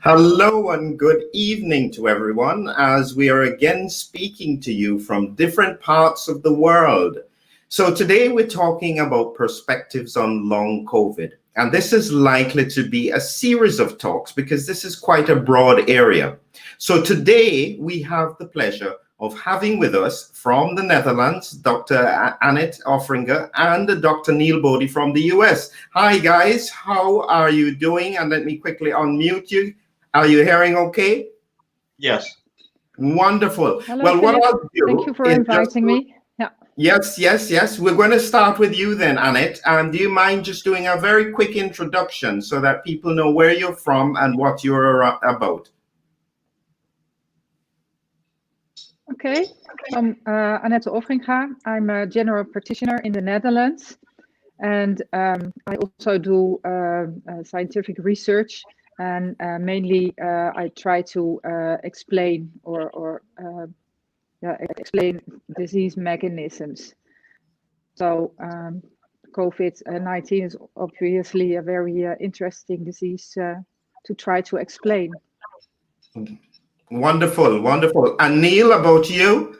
Hello and good evening to everyone as we are again speaking to you from different parts of the world. So today we're talking about perspectives on long COVID. And this is likely to be a series of talks because this is quite a broad area. So today we have the pleasure of having with us from the Netherlands, Dr. Annette Offringa and Dr. Neil Bodie from the US. Hi guys, how are you doing? And let me quickly unmute you. Are you hearing okay? Yes. Wonderful. Hello, well, Philip. what I'll do Thank you for inviting me. Yeah. Yes. We're going to start with you then, Annette. Do you mind just doing a very quick introduction so that people know where you're from and what you're about? Okay. I'm Annette Offringa. I'm a general practitioner in the Netherlands. And I also do scientific research. And mainly I try to explain explain disease mechanisms. So COVID-19 is obviously a very interesting disease to try to explain. Wonderful. And Neil, about you?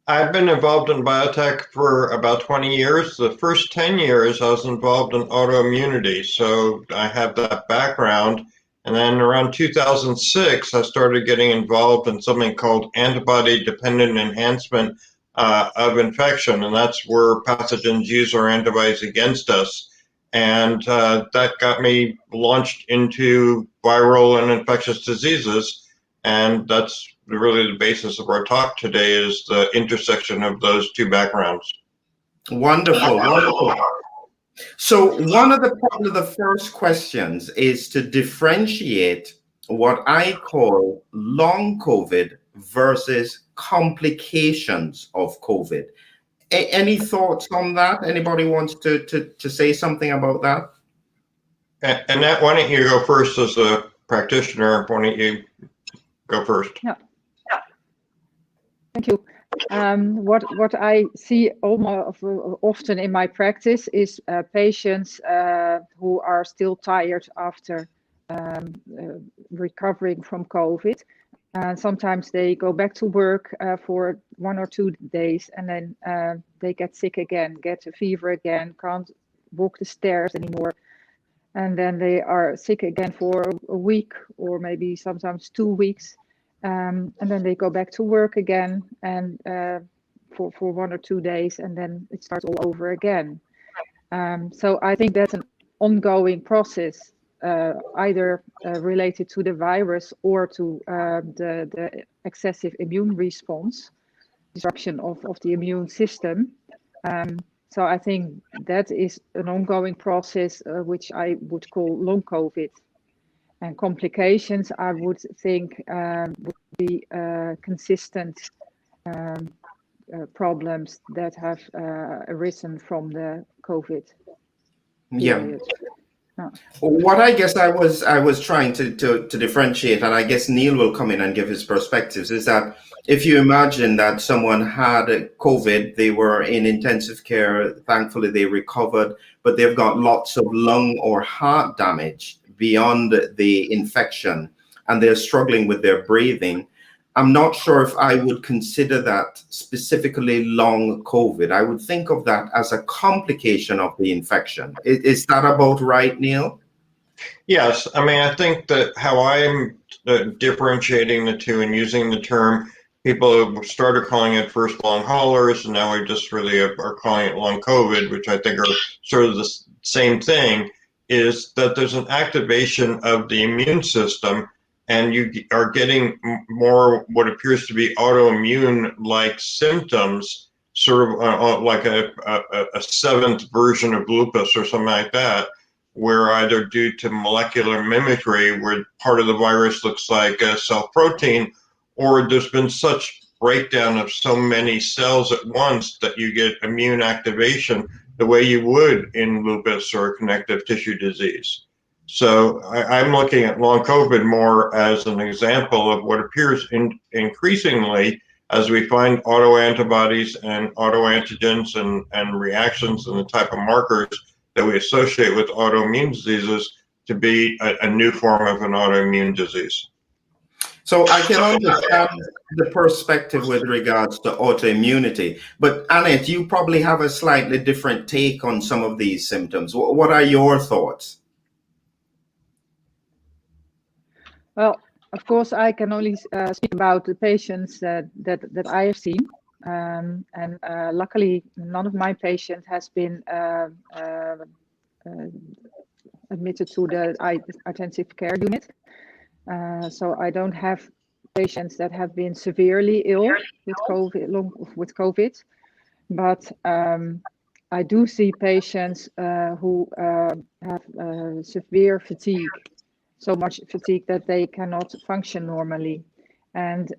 I've been involved in biotech for about 20 years. The first 10 years I was involved in autoimmunity, so I have that background. And then around 2006, I started getting involved in something called antibody-dependent enhancement of infection, and that's where pathogens use our antibodies against us. And that got me launched into viral and infectious diseases, and that's really the basis of our talk today, is the intersection of those two backgrounds. Wonderful. So one of the first questions is to differentiate what I call long COVID versus complications of COVID. Any thoughts on that? Anybody wants to say something about that? Annette, why don't you go first as a practitioner? Why don't you go first? Yeah. Thank you. What I see almost often in my practice is patients who are still tired after recovering from COVID. Sometimes they go back to work for 1 or 2 days, and then they get sick again, get a fever again, can't walk the stairs anymore. And then they are sick again for a week or maybe sometimes 2 weeks. And then they go back to work again and for 1 or 2 days, and then it starts all over again. So I think that's an ongoing process, either related to the virus or to the excessive immune response, disruption of the immune system. So I think that is an ongoing process, which I would call long COVID. And complications, I would think, would be consistent problems that have arisen from the COVID period. Yeah. What I guess I was trying to differentiate, and I guess Neil will come in and give his perspectives, is that if you imagine that someone had COVID, they were in intensive care, thankfully they recovered, but they've got lots of lung or heart damage beyond the infection, and they're struggling with their breathing. I'm not sure if I would consider that specifically long COVID. I would think of that as a complication of the infection. Is that about right, Neil? Yes. I mean, I think that how I'm differentiating the two and using the term, people started calling it first long haulers, and now we just really are calling it long COVID, which I think are sort of the same thing, is that there's an activation of the immune system, and you are getting more what appears to be autoimmune-like symptoms, sort of like a seventh version of lupus or something like that, where either due to molecular mimicry, where part of the virus looks like a cell protein, or there's been such breakdown of so many cells at once that you get immune activation the way you would in lupus or connective tissue disease. So I'm looking at long COVID more as an example of what appears increasingly as we find autoantibodies and autoantigens and reactions and the type of markers that we associate with autoimmune diseases to be a new form of an autoimmune disease. So I can understand the perspective with regards to autoimmunity, but Annette, you probably have a slightly different take on some of these symptoms. What are your thoughts? Well, of course, I can only speak about the patients that I have seen, and luckily, none of my patients has been admitted to the intensive care unit. So I don't have patients that have been severely ill with COVID, but I do see patients who have severe fatigue, so much fatigue that they cannot function normally. And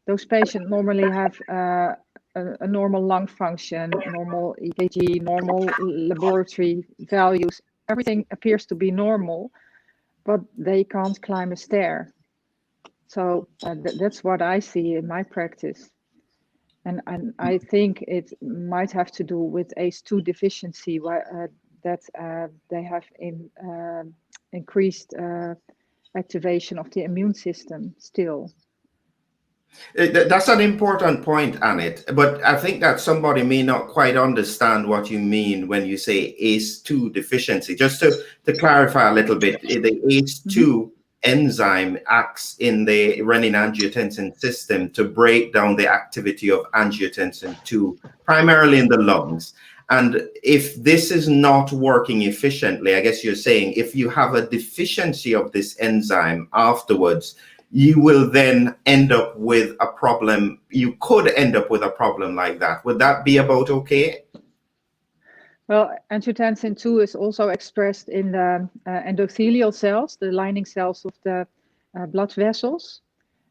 those patients normally have a normal lung function, normal EKG, normal laboratory values. Everything appears to be normal, but they can't climb a stair. So that's what I see in my practice. And I think it might have to do with ACE2 deficiency, that they have increased activation of the immune system still. That's an important point, Annette, but I think that somebody may not quite understand what you mean when you say ACE2 deficiency. Just to clarify a little bit, the ACE2 enzyme acts in the renin-angiotensin system to break down the activity of angiotensin 2, primarily in the lungs. And if this is not working efficiently, I guess you're saying if you have a deficiency of this enzyme afterwards, you will then end up with a problem. You could end up with a problem like that. Would that be about okay? Well, angiotensin 2 is also expressed in the endothelial cells, the lining cells of the blood vessels.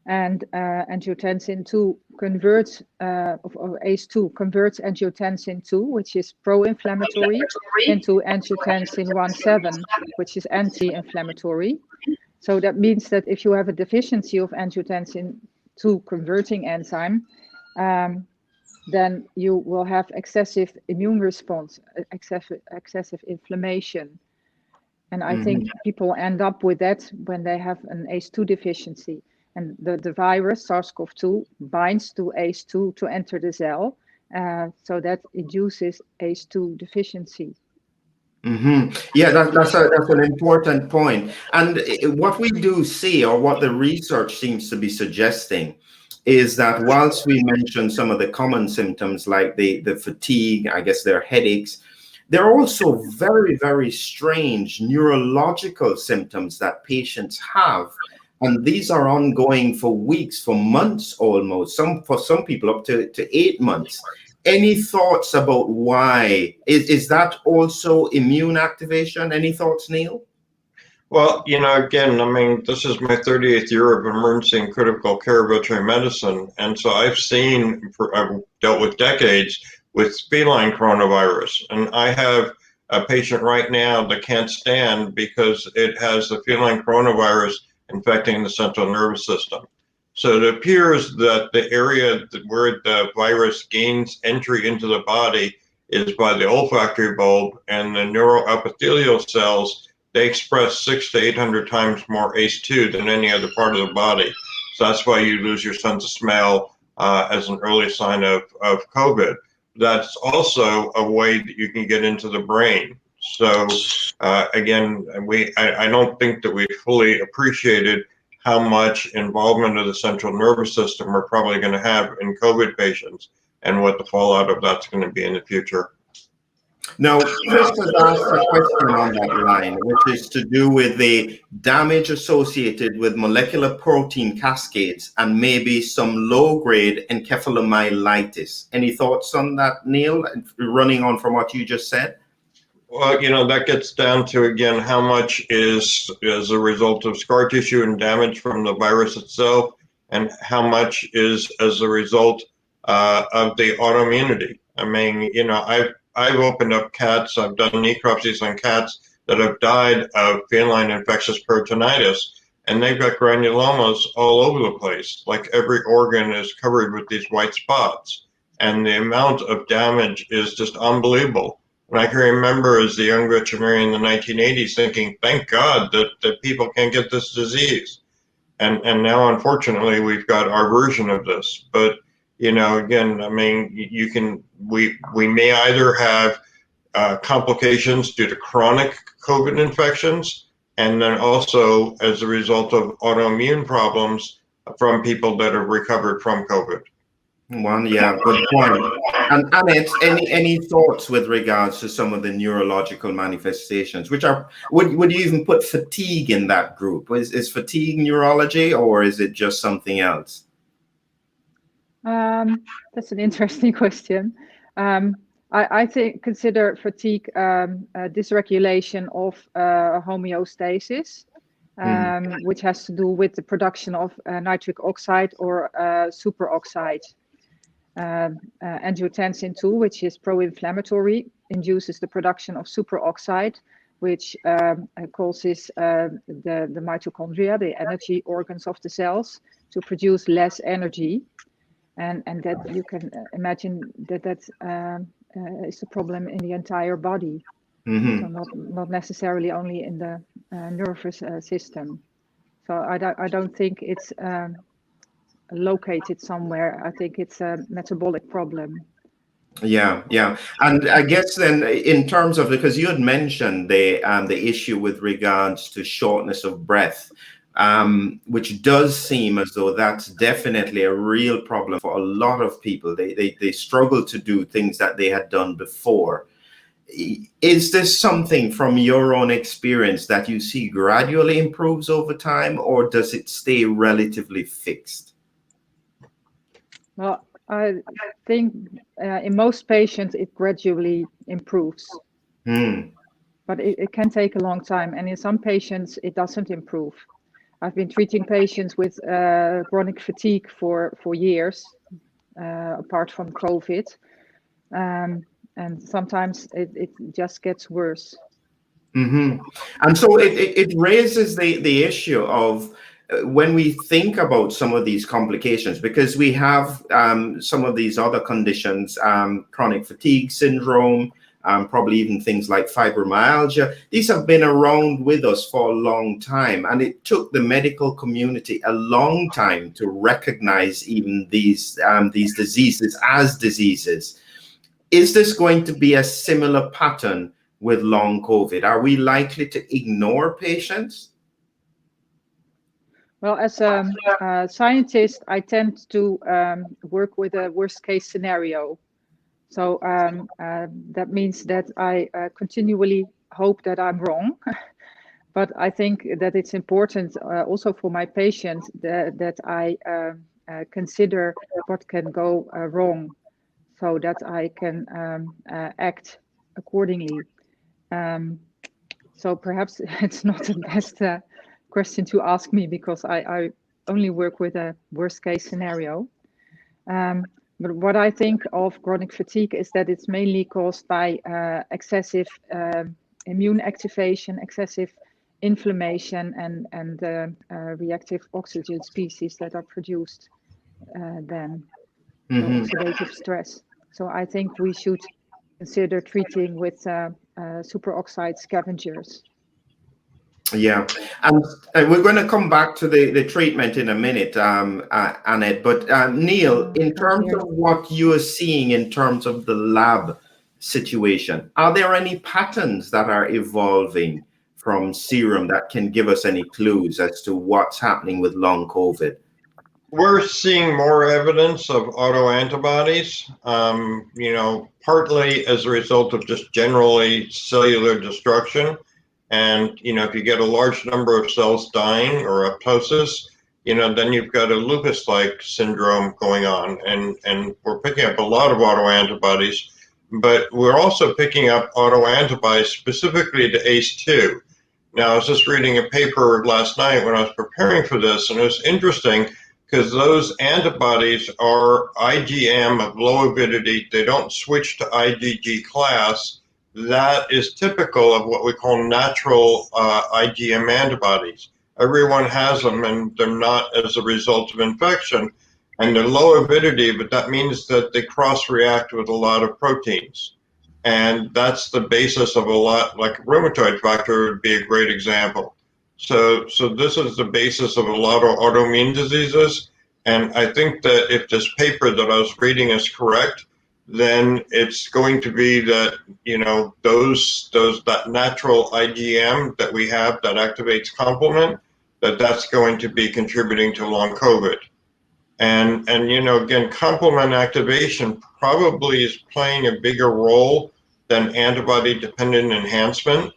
And angiotensin 2 converts, or ACE2 converts angiotensin 2, which is pro-inflammatory, into angiotensin 1,7, which is anti-inflammatory. So that means that if you have a deficiency of angiotensin 2 converting enzyme, then you will have excessive immune response, excessive inflammation. And I think people end up with that when they have an ACE2 deficiency. And the virus, SARS-CoV-2, binds to ACE2 to enter the cell, so that induces ACE2 deficiency. Yeah, that's an important point. And what we do see, or what the research seems to be suggesting, is that whilst we mention some of the common symptoms like the fatigue, I guess their headaches, there are also very, very strange neurological symptoms that patients have. And these are ongoing for weeks, for months almost, for some people up to 8 months. Any thoughts about why? Is that also immune activation? Any thoughts, Neil? Well, again, I mean, this is my 38th year of emergency and critical care veterinary medicine. And so I've dealt with decades with feline coronavirus. And I have a patient right now that can't stand because it has the feline coronavirus infecting the central nervous system. So it appears that the area where the virus gains entry into the body is by the olfactory bulb, and the neuroepithelial cells, they express 600 to 800 times more ACE2 than any other part of the body. So that's why you lose your sense of smell as an early sign of COVID. That's also a way that you can get into the brain. So again, I don't think that we fully appreciated how much involvement of the central nervous system we're probably going to have in COVID patients, and what the fallout of that's going to be in the future. Now, Chris has asked a question on that line, which is to do with the damage associated with molecular protein cascades and maybe some low-grade encephalomyelitis. Any thoughts on that, Neil, running on from what you just said? Well, that gets down to, again, how much is as a result of scar tissue and damage from the virus itself, and how much is as a result of the autoimmunity. I mean, I've opened up cats, I've done necropsies on cats that have died of feline infectious peritonitis, and they've got granulomas all over the place. Like every organ is covered with these white spots, and the amount of damage is just unbelievable. And I can remember as a young veterinarian in the 1980s thinking, thank God that people can't get this disease. And now, unfortunately, we've got our version of this. But, you know, again, I mean, we may either have complications due to chronic COVID infections, and then also as a result of autoimmune problems from people that have recovered from COVID. Yeah, good point. And Annette, any thoughts with regards to some of the neurological manifestations, which are, would you even put fatigue in that group? Is fatigue neurology, or is it just something else? That's an interesting question. I think consider fatigue dysregulation of homeostasis, which has to do with the production of nitric oxide or superoxide. Angiotensin 2, which is pro-inflammatory, induces the production of superoxide, which causes the mitochondria, the energy organs of the cells, to produce less energy. And that you can imagine that is a problem in the entire body. So not necessarily only in the nervous system. So I don't think it's located somewhere. I think it's a metabolic problem. Yeah. And I guess then in terms of, because you had mentioned the issue with regards to shortness of breath, which does seem as though that's definitely a real problem for a lot of people. They struggle to do things that they had done before. Is this something from your own experience that you see gradually improves over time, or does it stay relatively fixed? Well, I think in most patients it gradually improves, but it can take a long time, and in some patients it doesn't improve. I've been treating patients with chronic fatigue for years, apart from COVID, and sometimes it just gets worse. And so it raises the issue of when we think about some of these complications, because we have some of these other conditions, chronic fatigue syndrome, probably even things like fibromyalgia. These have been around with us for a long time, and it took the medical community a long time to recognize even these diseases as diseases. Is this going to be a similar pattern with long COVID? Are we likely to ignore patients? Well, as a scientist, I tend to work with a worst case scenario. So that means that I continually hope that I'm wrong. But I think that it's important also for my patients that I consider what can go wrong, so that I can act accordingly. So perhaps it's not the best question to ask me, because I only work with a worst case scenario. But what I think of chronic fatigue is that it's mainly caused by excessive immune activation, excessive inflammation, and reactive oxygen species that are produced then, so oxidative stress. So I think we should consider treating with superoxide scavengers. Yeah, and we're going to come back to the treatment in a minute, Annette. But Neil, in terms of what you are seeing in terms of the lab situation, are there any patterns that are evolving from serum that can give us any clues as to what's happening with long COVID? We're seeing more evidence of autoantibodies, you know, partly as a result of just generally cellular destruction. And, you know, if you get a large number of cells dying or apoptosis, you know, then you've got a lupus-like syndrome going on. And we're picking up a lot of autoantibodies, but we're also picking up autoantibodies specifically to ACE2. Now, I was just reading a paper last night when I was preparing for this, and it was interesting because those antibodies are IgM of low avidity. They don't switch to IgG class. That is typical of what we call natural IgM antibodies. Everyone has them, and they're not as a result of infection. And they're low avidity, but that means that they cross-react with a lot of proteins. And that's the basis of a lot, like rheumatoid factor would be a great example. So this is the basis of a lot of autoimmune diseases. And I think that if this paper that I was reading is correct, then it's going to be that, you know, that natural IgM that we have that activates complement, that's going to be contributing to long COVID. And you know, again, complement activation probably is playing a bigger role than antibody dependent enhancement.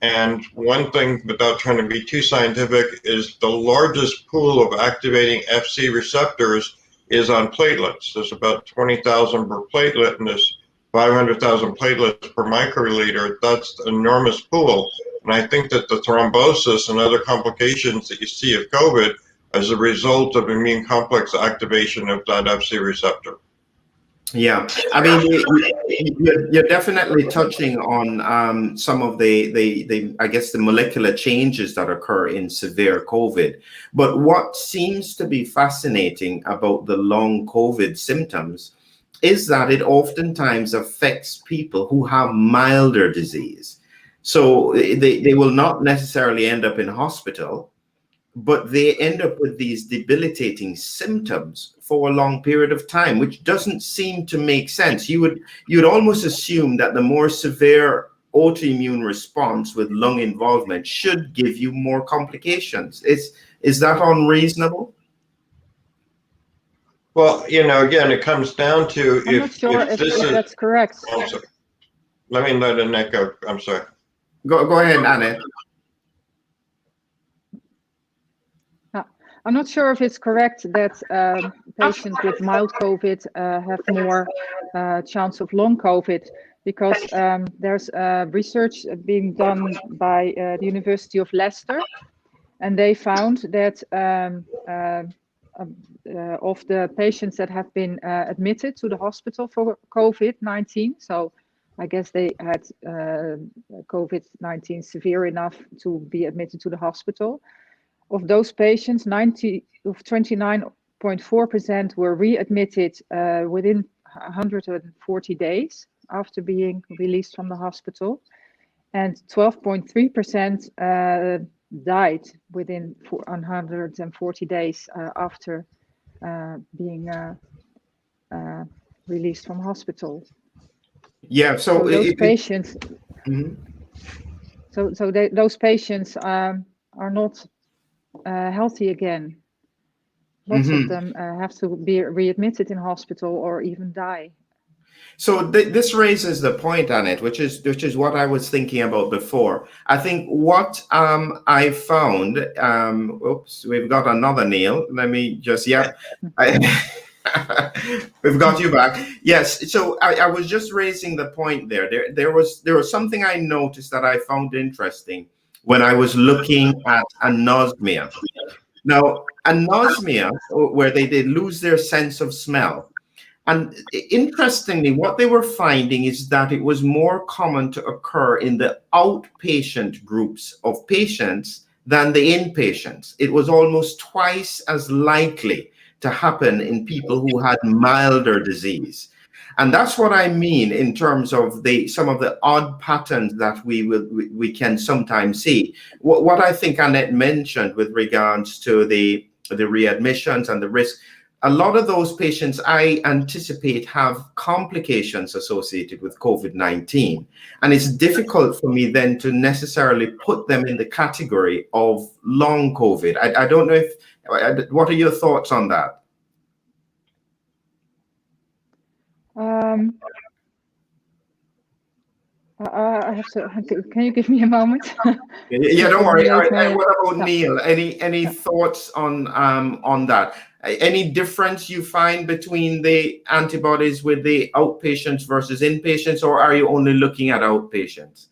And one thing, without trying to be too scientific, is the largest pool of activating FC receptors is on platelets. There's about 20,000 per platelet, and there's 500,000 platelets per microliter. That's an enormous pool. And I think that the thrombosis and other complications that you see of COVID as a result of immune complex activation of that FC receptor. Yeah, I mean, you're definitely touching on some of the I guess the molecular changes that occur in severe COVID. But what seems to be fascinating about the long COVID symptoms is that it oftentimes affects people who have milder disease. So they will not necessarily end up in hospital, but they end up with these debilitating symptoms for a long period of time, which doesn't seem to make sense. You would almost assume that the more severe autoimmune response with lung involvement should give you more complications. Is that unreasonable? Well, you know, again, it comes down to I'm not sure if that's correct. I'm sorry. Let me let Annette go. I'm sorry. Go ahead, Annette. I'm not sure if it's correct that patients with mild COVID have more chance of long COVID, because there's research being done by the University of Leicester, and they found that of the patients that have been admitted to the hospital for COVID-19, so I guess they had COVID-19 severe enough to be admitted to the hospital. Of those patients, 29.4% were readmitted within 140 days after being released from the hospital, and 12.3% died within 140 days after being released from hospital. Yeah, so those patients, mm-hmm. those patients are not healthy again. Lots of them have to be readmitted in hospital or even die. So this raises the point, Annette, which is what I was thinking about before. I think what I found. Oops, we've got another Neil. Let me just we've got you back. Yes. So I was just raising the point there. There was something I noticed that I found interesting when I was looking at anosmia. Now, anosmia, where they lose their sense of smell. And interestingly, what they were finding is that it was more common to occur in the outpatient groups of patients than the inpatients. It was almost twice as likely to happen in people who had milder disease. And that's what I mean in terms of some of the odd patterns that we can sometimes see. What I think Annette mentioned with regards to the readmissions and the risk, a lot of those patients I anticipate have complications associated with COVID-19. And it's difficult for me then to necessarily put them in the category of long COVID. I don't know what are your thoughts on that? I have to. Can you give me a moment? Yeah, don't worry. What about Neil? Any thoughts on that? Any difference you find between the antibodies with the outpatients versus inpatients, or are you only looking at outpatients?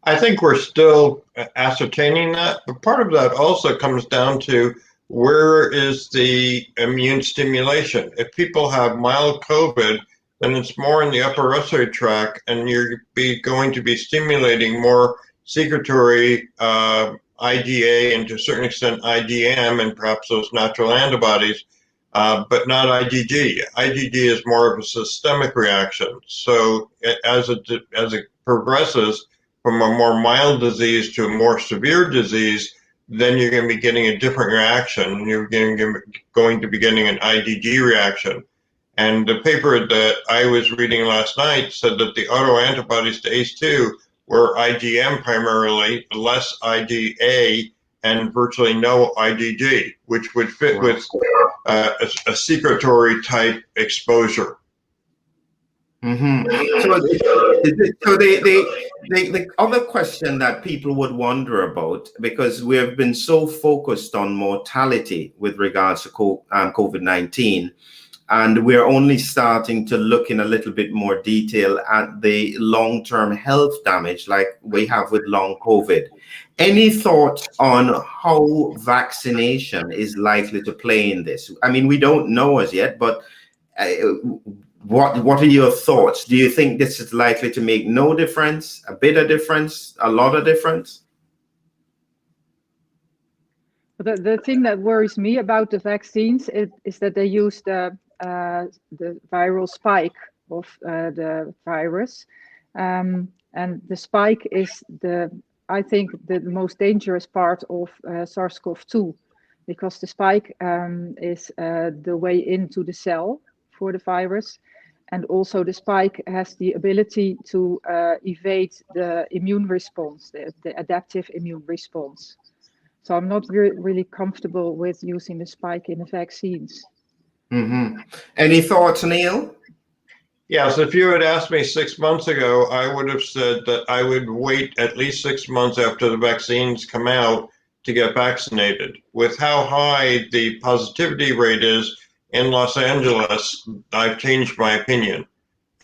I think we're still ascertaining that, but part of that also comes down to where is the immune stimulation. If people have mild COVID, then it's more in the upper respiratory tract, and you're going to be stimulating more secretory IgA and to a certain extent IgM and perhaps those natural antibodies. but not IgG. IgG is more of a systemic reaction. So as it progresses from a more mild disease to a more severe disease, then you're going to be getting a different reaction, and you're going to be getting an IgG reaction. And the paper that I was reading last night said that the autoantibodies to ACE2 were IgM primarily, less IgA, and virtually no IgG, which would fit with a secretory type exposure. Mm-hmm. So the other question that people would wonder about, because we have been so focused on mortality with regards to COVID-19, and we're only starting to look in a little bit more detail at the long-term health damage like we have with long COVID. Any thoughts on how vaccination is likely to play in this? I mean, we don't know as yet, but what are your thoughts? Do you think this is likely to make no difference, a bit of difference, a lot of difference? The thing that worries me about the vaccines is that they use the viral spike of the virus, and the spike is I think the most dangerous part of SARS-CoV-2, because the spike is the way into the cell for the virus, and also the spike has the ability to evade the immune response, the adaptive immune response. So I'm not really comfortable with using the spike in the vaccines. Mm-hmm. Any thoughts, Neil? Yes, if you had asked me 6 months ago, I would have said that I would wait at least 6 months after the vaccines come out to get vaccinated. With how high the positivity rate is in Los Angeles, I've changed my opinion.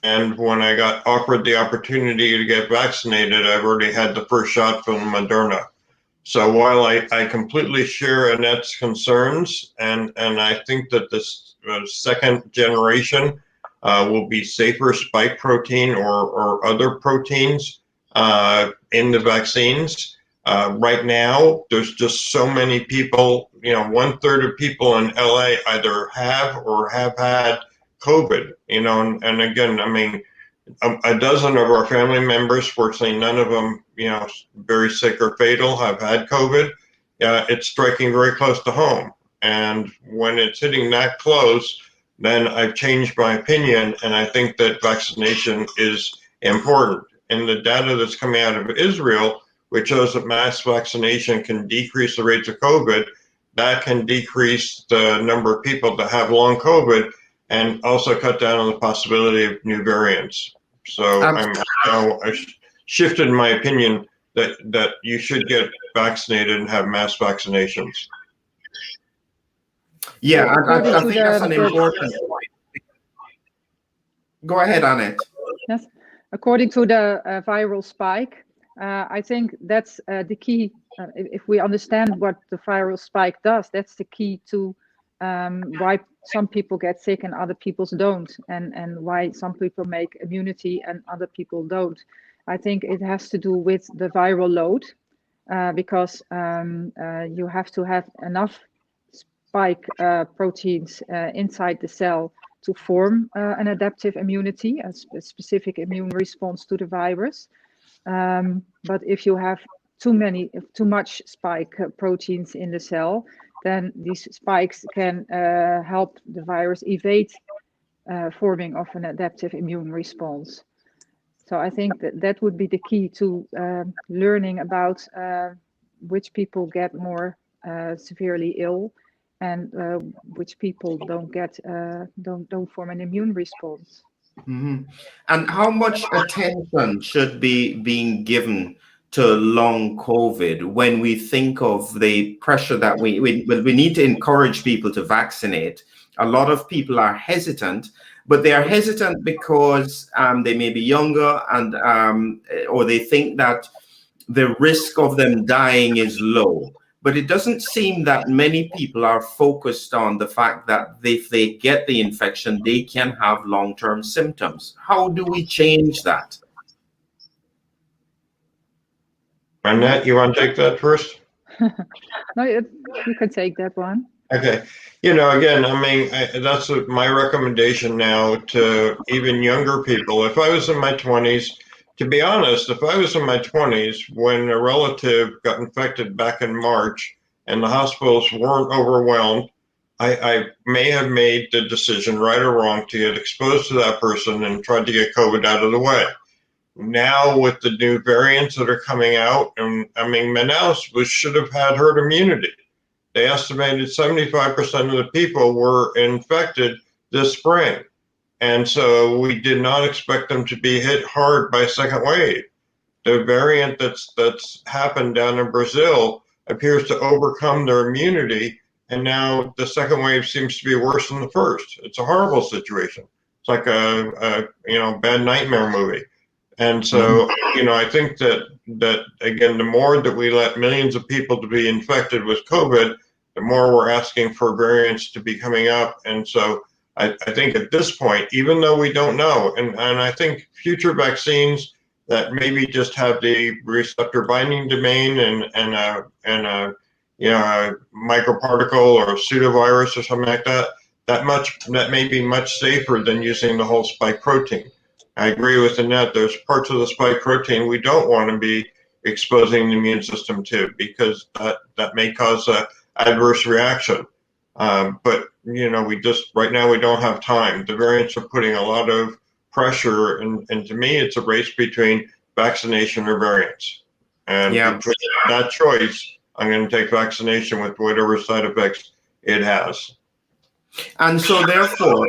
And when I got offered the opportunity to get vaccinated, I've already had the first shot from Moderna. So while I completely share Annette's concerns, and I think that this second generation will be safer spike protein or other proteins in the vaccines. Right now, there's just so many people, 1/3 of people in LA either have or have had COVID, and again, I mean, a dozen of our family members, fortunately, none of them, very sick or fatal, have had COVID. It's striking very close to home. And when it's hitting that close, then I've changed my opinion. And I think that vaccination is important. And the data that's coming out of Israel, which shows that mass vaccination can decrease the rates of COVID, that can decrease the number of people that have long COVID and also cut down on the possibility of new variants. So I shifted my opinion that you should get vaccinated and have mass vaccinations. Yeah, I think that's an important point. Go ahead, Annette. Yes, according to the viral spike, I think that's the key. If we understand what the viral spike does, that's the key to why some people get sick and other people don't, and why some people make immunity and other people don't. I think it has to do with the viral load, because you have to have enough spike proteins inside the cell to form an adaptive immunity, a specific immune response to the virus. But if you have too much spike proteins in the cell, then these spikes can help the virus evade forming of an adaptive immune response. So I think that would be the key to learning about which people get more severely ill and which people don't form an immune response. Mm-hmm. And how much attention should be being given to long COVID when we think of the pressure that we need to encourage people to vaccinate? A lot of people are hesitant, but they are hesitant because they may be younger and or they think that the risk of them dying is low. But it doesn't seem that many people are focused on the fact that if they get the infection, they can have long-term symptoms. How do we change that? Annette, you want to take that first? No, you can take that one. Okay. You know, again, I mean, that's my recommendation now to even younger people. If I was in my 20s, to be honest, if I was in my 20s when a relative got infected back in March and the hospitals weren't overwhelmed, I may have made the decision, right or wrong, to get exposed to that person and tried to get COVID out of the way. Now, with the new variants that are coming out, and I mean, Manaus should have had herd immunity. They estimated 75% of the people were infected this spring. And so we did not expect them to be hit hard by a second wave. The variant that's happened down in Brazil appears to overcome their immunity, and now the second wave seems to be worse than the first. It's a horrible situation. It's like a bad nightmare movie. And so, I think that again, the more that we let millions of people to be infected with COVID, the more we're asking for variants to be coming up. And so I think at this point, even though we don't know, and I think future vaccines that maybe just have the receptor binding domain and a microparticle or a pseudovirus or something like that, that may be much safer than using the whole spike protein. I agree with Annette. There's parts of the spike protein we don't want to be exposing the immune system to, because that may cause a adverse reaction. But we just right now we don't have time. The variants are putting a lot of pressure, and to me, it's a race between vaccination or variants. And between that choice, I'm going to take vaccination with whatever side effects it has. And so therefore,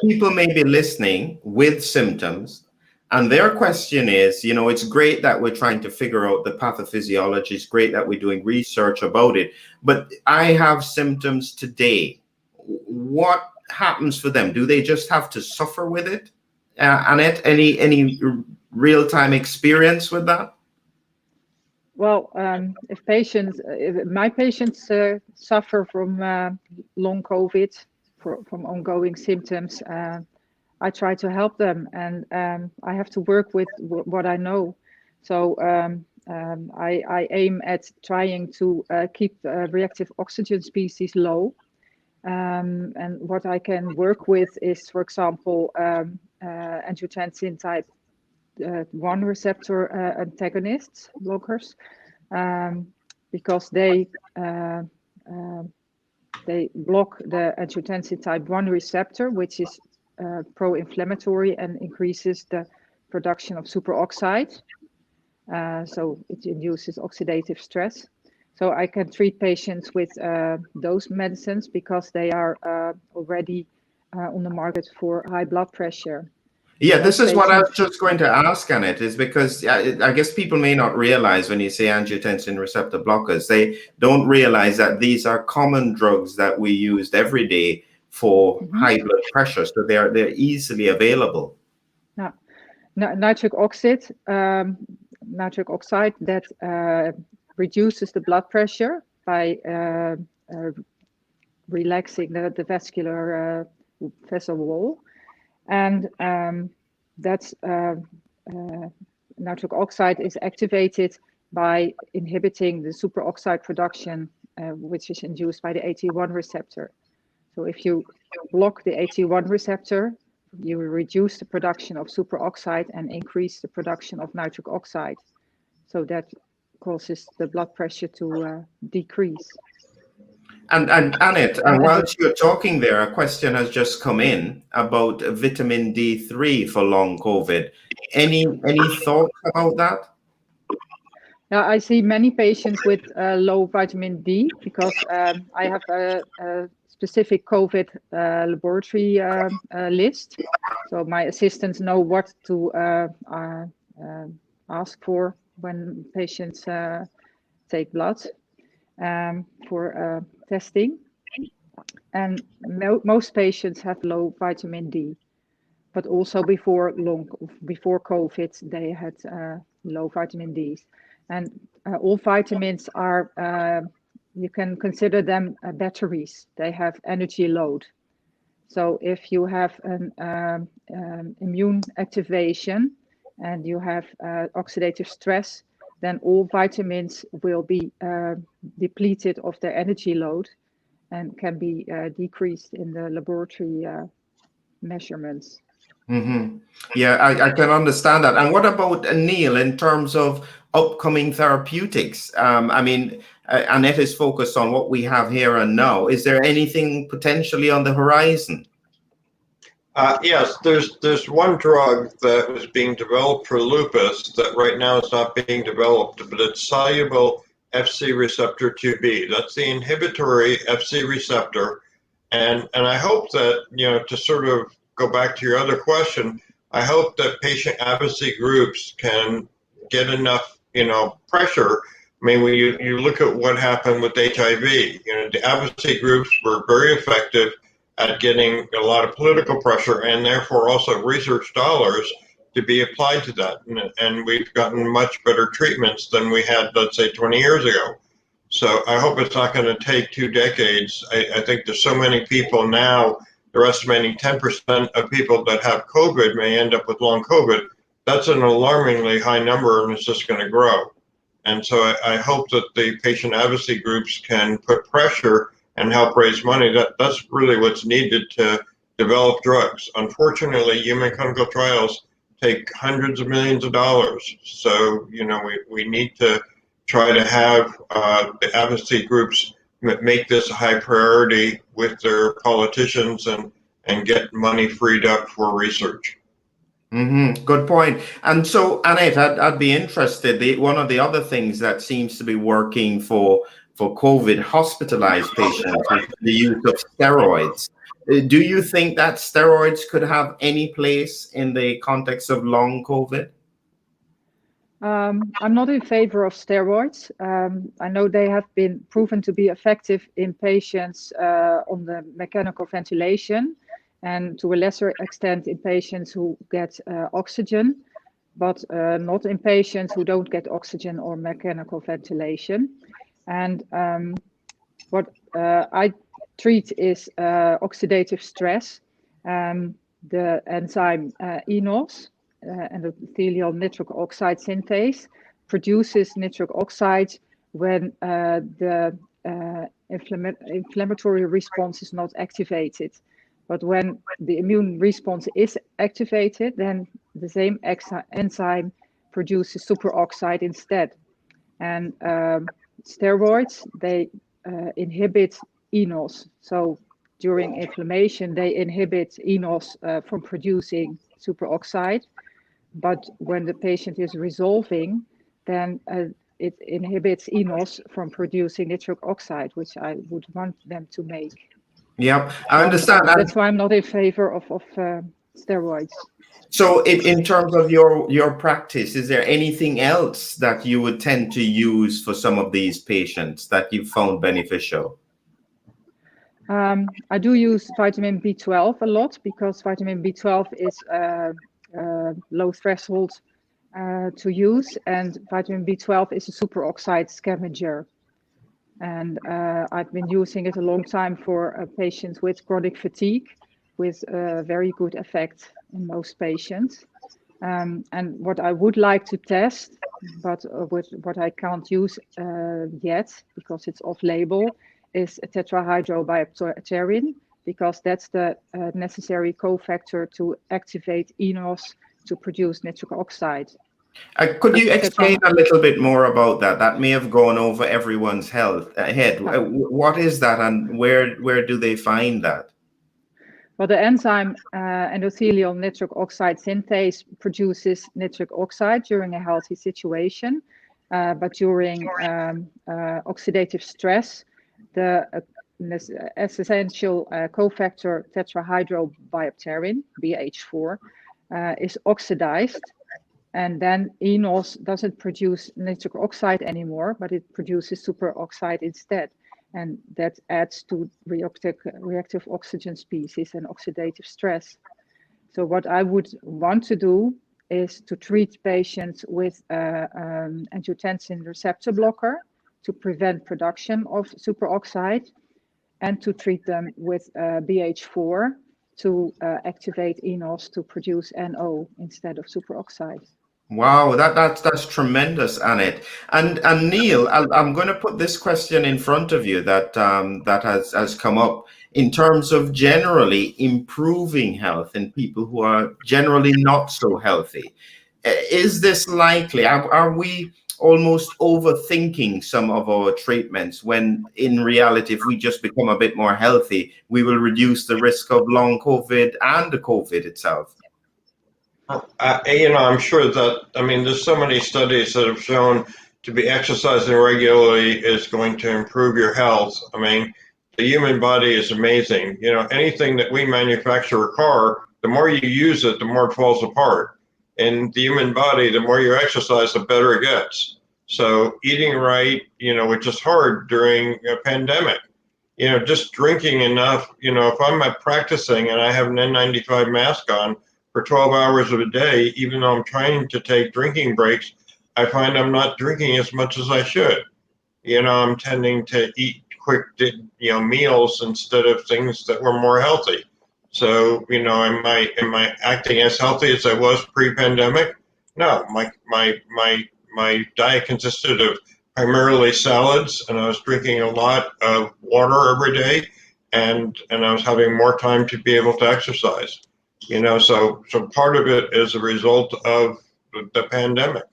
people may be listening with symptoms, and their question is, it's great that we're trying to figure out the pathophysiology. It's great that we're doing research about it, but I have symptoms today. What happens for them? Do they just have to suffer with it? Annette, any real-time experience with that? Well, if my patients suffer from long COVID, from ongoing symptoms, I try to help them, and I have to work with what I know. So I aim at trying to keep reactive oxygen species low. And what I can work with is, for example, angiotensin type 1 receptor antagonists, blockers, because they block the angiotensin type 1 receptor, which is pro-inflammatory and increases the production of superoxide. So it induces oxidative stress. So I can treat patients with those medicines because they are already on the market for high blood pressure. Yeah, this is what I was just going to ask, Annette, is because I guess people may not realize when you say angiotensin receptor blockers, they don't realize that these are common drugs that we used every day for high blood pressure. So they're easily available. Yeah. Nitric oxide that reduces the blood pressure by relaxing the vascular vessel wall. And that's nitric oxide is activated by inhibiting the superoxide production, which is induced by the AT1 receptor. So if you block the AT1 receptor, you will reduce the production of superoxide and increase the production of nitric oxide. So that causes the blood pressure to decrease. And Annette, whilst you're talking there, a question has just come in about vitamin D3 for long COVID. Any thoughts about that? Now, I see many patients with low vitamin D because I have a specific COVID laboratory list. So my assistants know what to ask for when patients take blood for testing. And most patients have low vitamin D, but also before COVID, they had low vitamin Ds. And all vitamins are, you can consider them batteries. They have energy load. So if you have an immune activation and you have oxidative stress, then all vitamins will be depleted of their energy load. and can be decreased in the laboratory measurements. Mm-hmm. Yeah, I can understand that. And what about Neil in terms of upcoming therapeutics? I mean, Annette is focused on what we have here and now. Is there anything potentially on the horizon? Yes, there's one drug that was being developed for lupus that right now is not being developed, but it's soluble FC receptor 2B. That's the inhibitory FC receptor. And I hope that, to sort of go back to your other question, I hope that patient advocacy groups can get enough, pressure. I mean, when you look at what happened with HIV, the advocacy groups were very effective at getting a lot of political pressure and therefore also research dollars to be applied to that. And we've gotten much better treatments than we had, let's say, 20 years ago. So I hope it's not going to take 2 decades. I think there's so many people now, they're estimating 10% of people that have COVID may end up with long COVID. That's an alarmingly high number, and it's just going to grow. And so I hope that the patient advocacy groups can put pressure and help raise money. That's really what's needed to develop drugs. Unfortunately, human clinical trials take hundreds of millions of dollars. So, we need to try to have the advocacy groups make this a high priority with their politicians and get money freed up for research. Mm-hmm. Good point. And so, Annette, I'd be interested. One of the other things that seems to be working for COVID hospitalized patients is the use of steroids. Do you think that steroids could have any place in the context of long COVID? I'm not in favor of steroids. I know they have been proven to be effective in patients on the mechanical ventilation, and to a lesser extent in patients who get oxygen, but not in patients who don't get oxygen or mechanical ventilation. And what I treat is oxidative stress. The enzyme ENOS, endothelial nitric oxide synthase, produces nitric oxide when the inflammatory response is not activated. But when the immune response is activated, then the same enzyme produces superoxide instead. And steroids, they inhibit ENOS. So during inflammation, they inhibit ENOS from producing superoxide. But when the patient is resolving, then it inhibits ENOS from producing nitric oxide, which I would want them to make. Yep, I understand. That's why I'm not in favor of steroids. So in terms of your practice, is there anything else that you would tend to use for some of these patients that you found beneficial? I do use vitamin B12 a lot because vitamin B12 is low threshold to use, and vitamin B12 is a superoxide scavenger. And I've been using it a long time for patients with chronic fatigue, with very good effect in most patients. And what I would like to test, but with what I can't use yet because it's off-label, is a tetrahydrobiopterin, because that's the necessary cofactor to activate ENOS to produce nitric oxide. Could you explain a little bit more about that? That may have gone over everyone's head. What is that, and where do they find that? Well, the enzyme endothelial nitric oxide synthase produces nitric oxide during a healthy situation, but during oxidative stress, the essential cofactor tetrahydrobiopterin, BH4, is oxidized. And then ENOS doesn't produce nitric oxide anymore, but it produces superoxide instead. And that adds to reactive oxygen species and oxidative stress. So what I would want to do is to treat patients with angiotensin receptor blocker to prevent production of superoxide, and to treat them with BH4 to activate ENOS to produce NO instead of superoxide. Wow, that's tremendous, Annette. And Neil, I'm going to put this question in front of you that that has come up in terms of generally improving health in people who are generally not so healthy. Is this likely? Are we almost overthinking some of our treatments when in reality, if we just become a bit more healthy, we will reduce the risk of long COVID and the COVID itself? I'm sure that, I mean, there's so many studies that have shown to be exercising regularly is going to improve your health. I mean, the human body is amazing. Anything that we manufacture, a car, the more you use it, the more it falls apart. In the human body, the more you exercise, the better it gets. So eating right, which is hard during a pandemic, just drinking enough, if I'm practicing and I have an N95 mask on for 12 hours of a day, even though I'm trying to take drinking breaks, I find I'm not drinking as much as I should. I'm tending to eat quick, meals instead of things that were more healthy. So, am I acting as healthy as I was pre-pandemic? No, my diet consisted of primarily salads, and I was drinking a lot of water every day, and I was having more time to be able to exercise. So part of it is a result of the pandemic.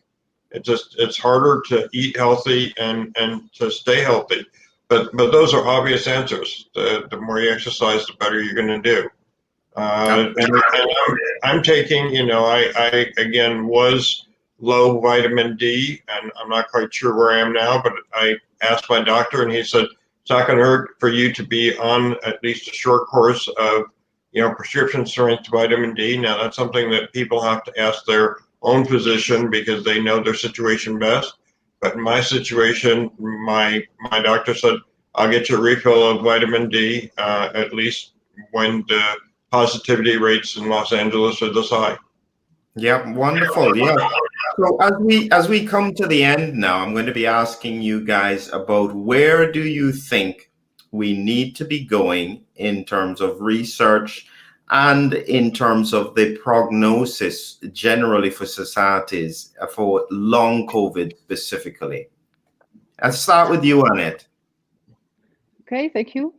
It's harder to eat healthy and to stay healthy. But those are obvious answers. The more you exercise, the better you're going to do. And I'm taking, I again was low vitamin D, and I'm not quite sure where I am now, but I asked my doctor, and he said it's not going to hurt for you to be on at least a short course of, prescription strength vitamin D. Now that's something that people have to ask their own physician because they know their situation best. But in my situation, my doctor said I'll get you a refill of vitamin D at least when the positivity rates in Los Angeles are this high. Yeah, wonderful. Yeah. So as we come to the end now, I'm going to be asking you guys about where do you think we need to be going in terms of research and in terms of the prognosis generally for societies for long COVID specifically. I'll start with you, Annette. Okay, thank you.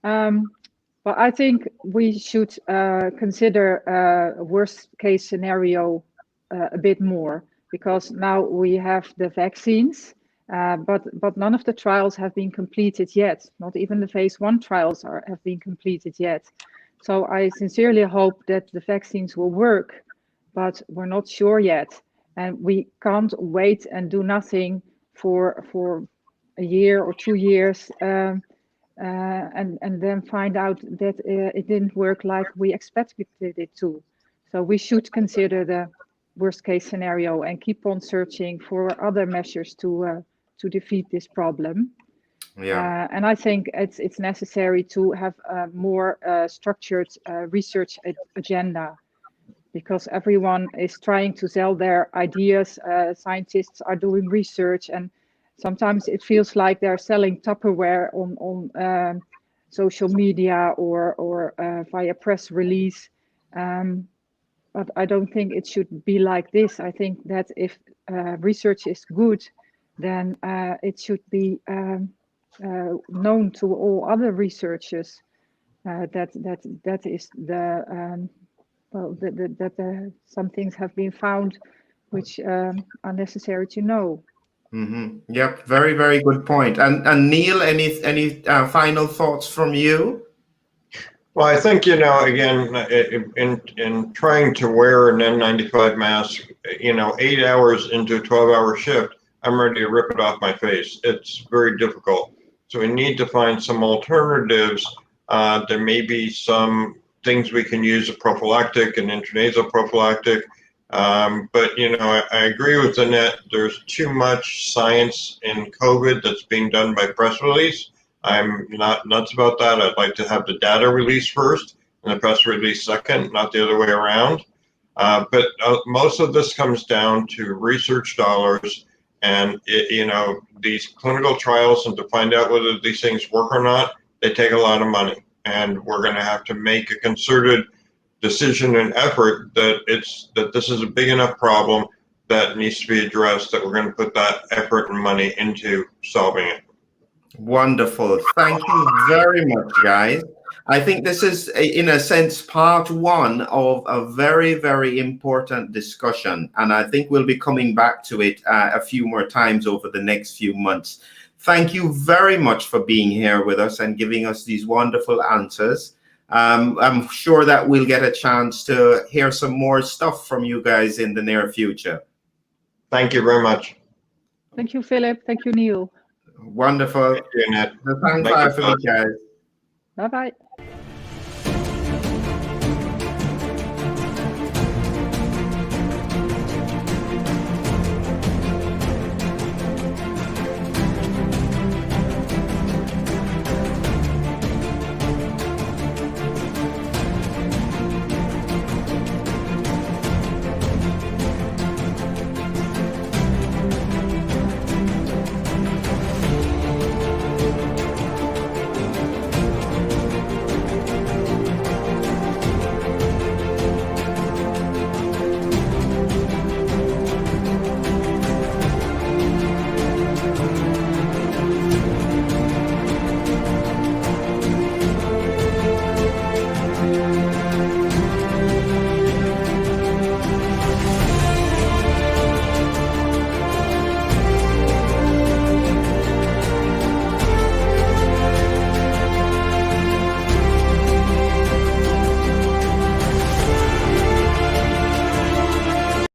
Well, I think we should consider a worst case scenario a bit more, because now we have the vaccines, but none of the trials have been completed yet. Not even the phase 1 trials have been completed yet. So I sincerely hope that the vaccines will work, but we're not sure yet. And we can't wait and do nothing for a year or 2 years and then find out that it didn't work like we expected it to. So we should consider the worst case scenario and keep on searching for other measures to defeat this problem. Yeah. And I think it's necessary to have a more structured research agenda, because everyone is trying to sell their ideas. Scientists are doing research, and sometimes it feels like they're selling Tupperware on social media or via press release. But I don't think it should be like this. I think that if research is good, then it should be known to all other researchers that is the some things have been found which are necessary to know. Mm-hmm. Yep, very, very good point. And Neil, any final thoughts from you? Well, I think, again, in trying to wear an N95 mask, 8 hours into a 12-hour shift, I'm ready to rip it off my face. It's very difficult. So we need to find some alternatives. There may be some things we can use, a prophylactic and intranasal prophylactic. But, I agree with Annette. There's too much science in COVID that's being done by press release. I'm not nuts about that. I'd like to have the data release first and the press release second, not the other way around. But most of this comes down to research dollars and, these clinical trials, and to find out whether these things work or not, they take a lot of money. And we're going to have to make a concerted decision and effort that this is a big enough problem that needs to be addressed, that we're going to put that effort and money into solving it. Wonderful. Thank you very much, guys. I think this is, in a sense, part one of a very, very important discussion. And I think we'll be coming back to it a few more times over the next few months. Thank you very much for being here with us and giving us these wonderful answers. I'm sure that we'll get a chance to hear some more stuff from you guys in the near future. Thank you very much. Thank you, Philip. Thank you, Neil. Wonderful. Thank you, Annette. Thanks for me, guys. Bye-bye.